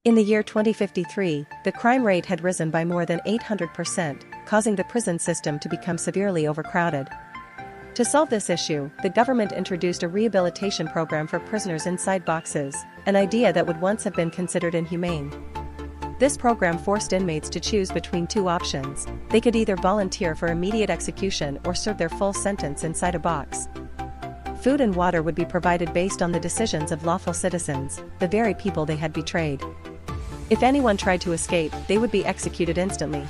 In the year 2053, the crime rate had risen by more than 800%, causing the prison system to become severely overcrowded. To solve this issue, the government introduced a rehabilitation program for prisoners inside boxes, an idea that would once have been considered inhumane. This program forced inmates to choose between two options. They could either volunteer for immediate execution or serve their full sentence inside a box. Food and water would be provided based on the decisions of lawful citizens, the very people they had betrayed. If anyone tried to escape, they would be executed instantly.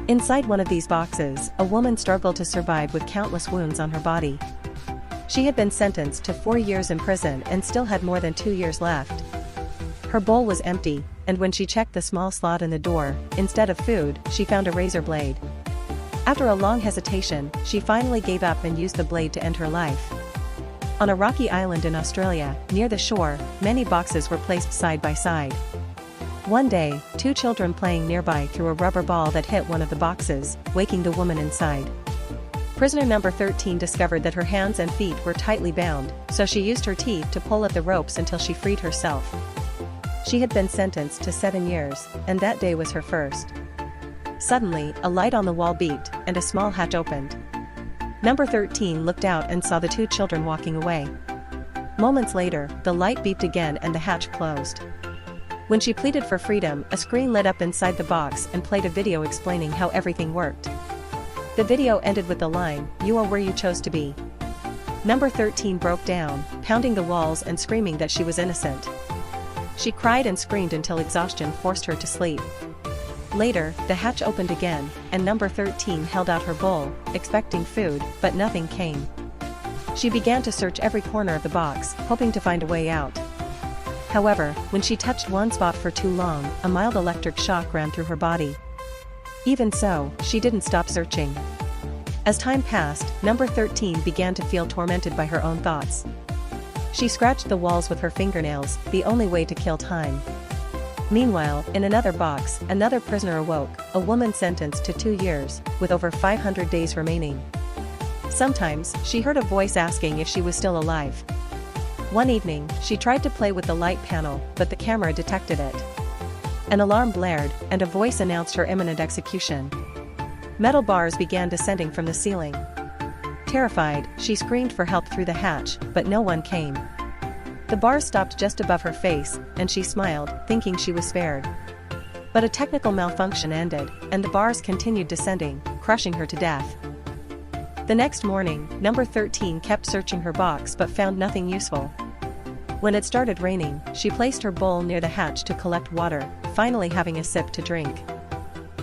Inside one of these boxes, a woman struggled to survive with countless wounds on her body. She had been sentenced to 4 years in prison and still had more than 2 years left. Her bowl was empty, and when she checked the small slot in the door, instead of food, she found a razor blade. After a long hesitation, she finally gave up and used the blade to end her life. On a rocky island in Australia, near the shore, many boxes were placed side by side. One day, 2 children playing nearby threw a rubber ball that hit one of the boxes, waking the woman inside. Prisoner number 13 discovered that her hands and feet were tightly bound, so she used her teeth to pull at the ropes until she freed herself. She had been sentenced to 7 years, and that day was her first. Suddenly, a light on the wall beeped, and a small hatch opened. Number 13 looked out and saw the 2 children walking away. Moments later, the light beeped again and the hatch closed. When she pleaded for freedom, a screen lit up inside the box and played a video explaining how everything worked. The video ended with the line, "You are where you chose to be." Number 13 broke down, pounding the walls and screaming that she was innocent. She cried and screamed until exhaustion forced her to sleep. Later, the hatch opened again, and number 13 held out her bowl, expecting food, but nothing came. She began to search every corner of the box, hoping to find a way out. However, when she touched one spot for too long, a mild electric shock ran through her body. Even so, she didn't stop searching. As time passed, number 13 began to feel tormented by her own thoughts. She scratched the walls with her fingernails, the only way to kill time. Meanwhile, in another box, another prisoner awoke, a woman sentenced to 2 years, with over 500 days remaining. Sometimes, she heard a voice asking if she was still alive. One evening, she tried to play with the light panel, but the camera detected it. An alarm blared, and a voice announced her imminent execution. Metal bars began descending from the ceiling. Terrified, she screamed for help through the hatch, but no one came. The bars stopped just above her face, and she smiled, thinking she was spared. But a technical malfunction ended, and the bars continued descending, crushing her to death. The next morning, number 13 kept searching her box but found nothing useful. When it started raining, she placed her bowl near the hatch to collect water, finally having a sip to drink.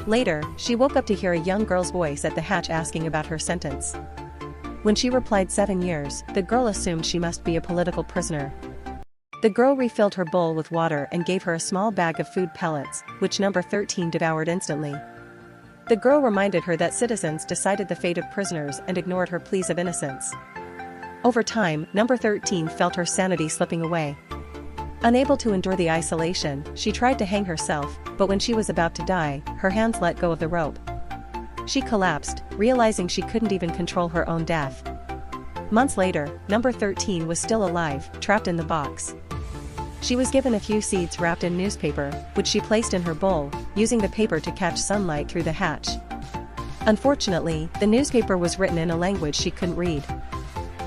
Later, she woke up to hear a young girl's voice at the hatch asking about her sentence. When she replied 7 years, the girl assumed she must be a political prisoner. The girl refilled her bowl with water and gave her a small bag of food pellets, which number 13 devoured instantly. The girl reminded her that citizens decided the fate of prisoners and ignored her pleas of innocence. Over time, number 13 felt her sanity slipping away. Unable to endure the isolation, she tried to hang herself, but when she was about to die, her hands let go of the rope. She collapsed, realizing she couldn't even control her own death. Months later, number 13 was still alive, trapped in the box. She was given a few seeds wrapped in newspaper, which she placed in her bowl, using the paper to catch sunlight through the hatch. Unfortunately, the newspaper was written in a language she couldn't read.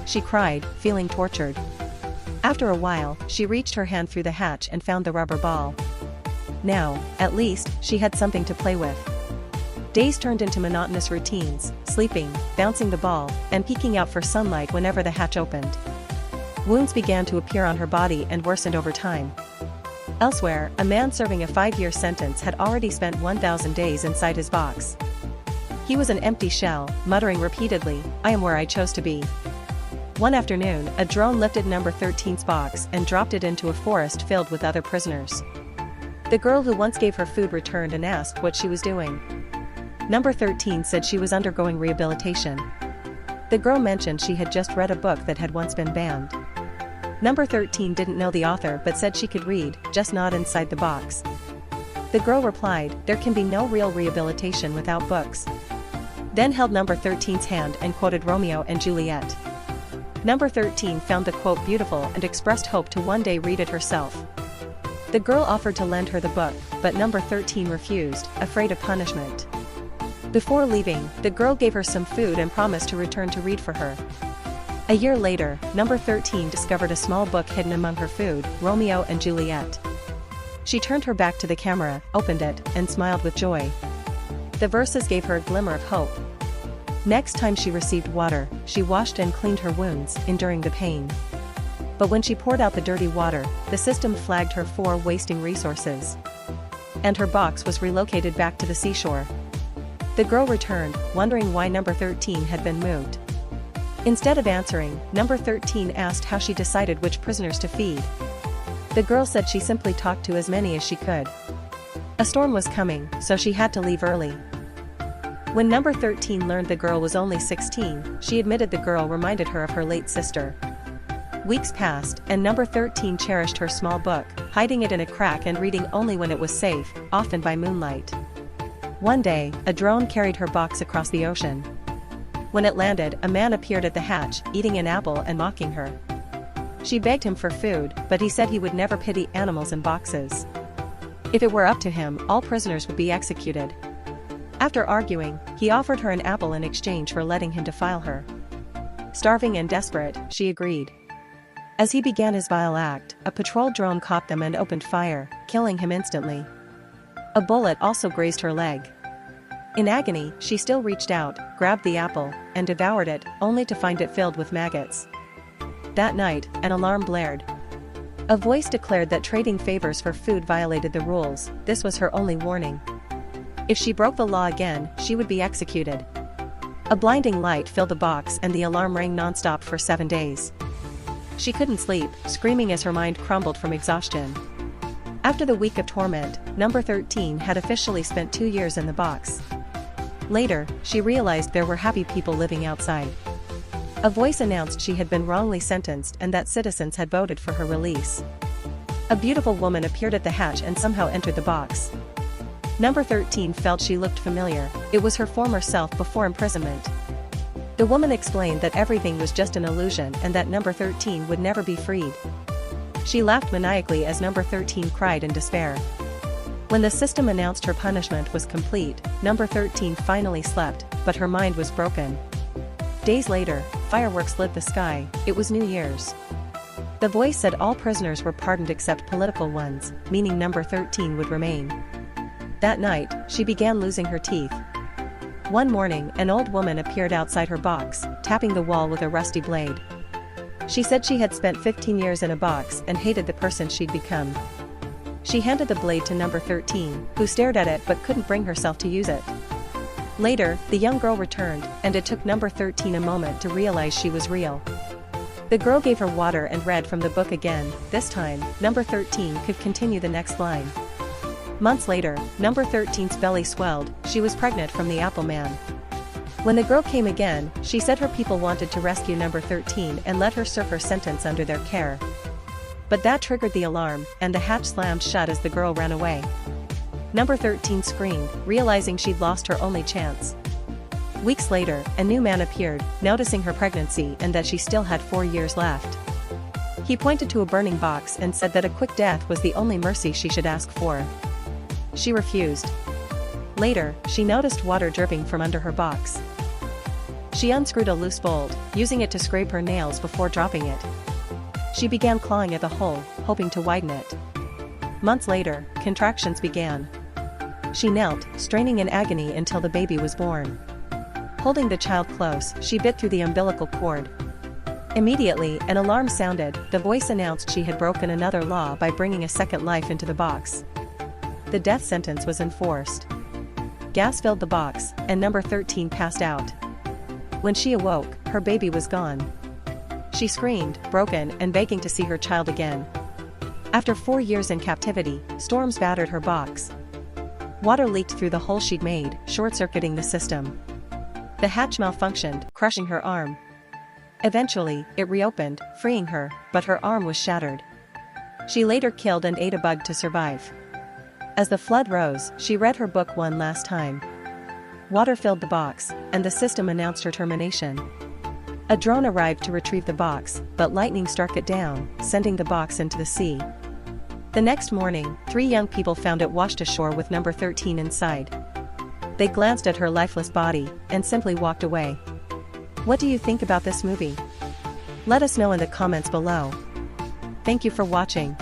She cried, feeling tortured. After a while, she reached her hand through the hatch and found the rubber ball. Now, at least, she had something to play with. Days turned into monotonous routines, sleeping, bouncing the ball, and peeking out for sunlight whenever the hatch opened. Wounds began to appear on her body and worsened over time. Elsewhere, a man serving a 5-year sentence had already spent 1,000 days inside his box. He was an empty shell, muttering repeatedly, "I am where I chose to be." One afternoon, a drone lifted number 13's box and dropped it into a forest filled with other prisoners. The girl who once gave her food returned and asked what she was doing. Number 13 said she was undergoing rehabilitation. The girl mentioned she had just read a book that had once been banned. Number 13 didn't know the author but said she could read, just not inside the box. The girl replied, "There can be no real rehabilitation without books." Then held number 13's hand and quoted Romeo and Juliet. Number 13 found the quote beautiful and expressed hope to one day read it herself. The girl offered to lend her the book, but number 13 refused, afraid of punishment. Before leaving, the girl gave her some food and promised to return to read for her. A year later, number 13 discovered a small book hidden among her food, Romeo and Juliet. She turned her back to the camera, opened it, and smiled with joy. The verses gave her a glimmer of hope. Next time she received water, she washed and cleaned her wounds, enduring the pain. But when she poured out the dirty water, the system flagged her for wasting resources. And her box was relocated back to the seashore. The girl returned, wondering why number 13 had been moved. Instead of answering, number 13 asked how she decided which prisoners to feed. The girl said she simply talked to as many as she could. A storm was coming, so she had to leave early. When number 13 learned the girl was only 16, she admitted the girl reminded her of her late sister. Weeks passed, and number 13 cherished her small book, hiding it in a crack and reading only when it was safe, often by moonlight. One day, a drone carried her box across the ocean. When it landed, a man appeared at the hatch, eating an apple and mocking her. She begged him for food, but he said he would never pity animals in boxes. If it were up to him, all prisoners would be executed. After arguing, he offered her an apple in exchange for letting him defile her. Starving and desperate, she agreed. As he began his vile act, a patrol drone caught them and opened fire, killing him instantly. A bullet also grazed her leg. In agony, she still reached out, grabbed the apple, and devoured it, only to find it filled with maggots. That night, an alarm blared. A voice declared that trading favors for food violated the rules. This was her only warning. If she broke the law again, she would be executed. A blinding light filled the box and the alarm rang non-stop for 7 days. She couldn't sleep, screaming as her mind crumbled from exhaustion. After the week of torment, number 13 had officially spent 2 years in the box. Later, she realized there were happy people living outside. A voice announced she had been wrongly sentenced and that citizens had voted for her release. A beautiful woman appeared at the hatch and somehow entered the box. Number 13 felt she looked familiar. It was her former self before imprisonment. The woman explained that everything was just an illusion and that number 13 would never be freed. She laughed maniacally as number 13 cried in despair. When the system announced her punishment was complete, number 13 finally slept, but her mind was broken. Days later, fireworks lit the sky. It was New Year's. The voice said all prisoners were pardoned except political ones, meaning number 13 would remain. That night, she began losing her teeth. One morning, an old woman appeared outside her box, tapping the wall with a rusty blade. She said she had spent 15 years in a box and hated the person she'd become. She handed the blade to number 13, who stared at it but couldn't bring herself to use it. Later, the young girl returned, and it took number 13 a moment to realize she was real. The girl gave her water and read from the book again. This time, number 13 could continue the next line. Months later, number 13's belly swelled. She was pregnant from the Apple Man. When the girl came again, she said her people wanted to rescue number 13 and let her serve her sentence under their care. But that triggered the alarm, and the hatch slammed shut as the girl ran away. Number 13 screamed, realizing she'd lost her only chance. Weeks later, a new man appeared, noticing her pregnancy and that she still had 4 years left. He pointed to a burning box and said that a quick death was the only mercy she should ask for. She refused. Later, she noticed water dripping from under her box. She unscrewed a loose bolt, using it to scrape her nails before dropping it. She began clawing at the hole, hoping to widen it. Months later, contractions began. She knelt, straining in agony until the baby was born. Holding the child close, she bit through the umbilical cord. Immediately, an alarm sounded. The voice announced she had broken another law by bringing a second life into the box. The death sentence was enforced. Gas filled the box, and number 13 passed out. When she awoke, her baby was gone. She screamed, broken and begging to see her child again. After 4 years in captivity, storms battered her box. Water leaked through the hole she'd made, short-circuiting the system. The hatch malfunctioned, crushing her arm. Eventually, it reopened, freeing her, but her arm was shattered. She later killed and ate a bug to survive. As the flood rose, she read her book one last time. Water filled the box, and the system announced her termination. A drone arrived to retrieve the box, but lightning struck it down, sending the box into the sea. The next morning, 3 young people found it washed ashore with number 13 inside. They glanced at her lifeless body and simply walked away. What do you think about this movie? Let us know in the comments below. Thank you for watching.